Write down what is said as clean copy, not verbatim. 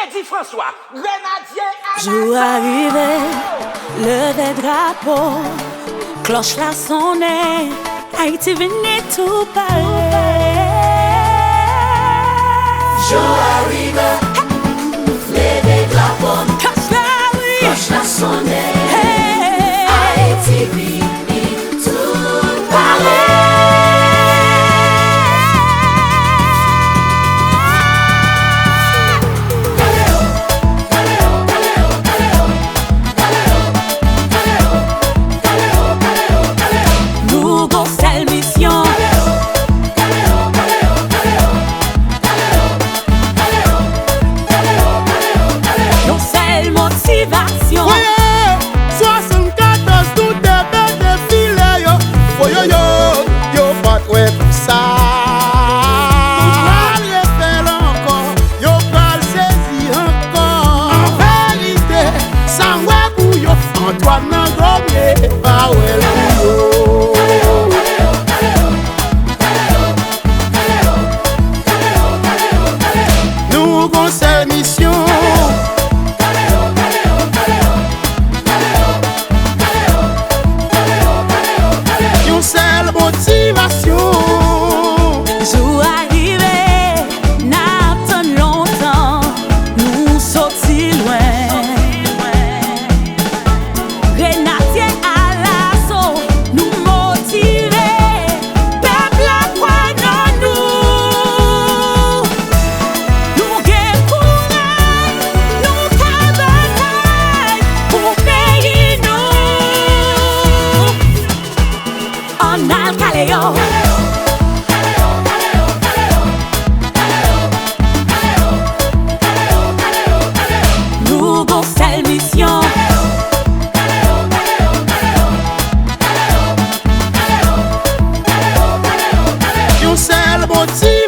Eddie François, grenadier à Jour arrivé, levé drapeau, cloche la sonnait, Haïti venait tout parler. Jour arrivé, levé drapeau, cloche la sonnait, Haïti venait tout parler. Motivation. Oui, 74 tout début défilé yo. Oh yo yo, yo pas ouais tout ça. Allez faire encore, yo pas saisi encore. En vérité, sans ouais pour yo, Antoine nan gomier, pas ouais pour yo. Nous gon seule mission. Motivation. Jour arrivé, n'attend longtemps, nous sortis loin. Grenadier à l'assaut, nous motiver, peuple à croire dans nous. Nous gagnons courage, nous cabanaille pour pays nous. En Alcaléo. Nous gon seule mission. Une seule motivation.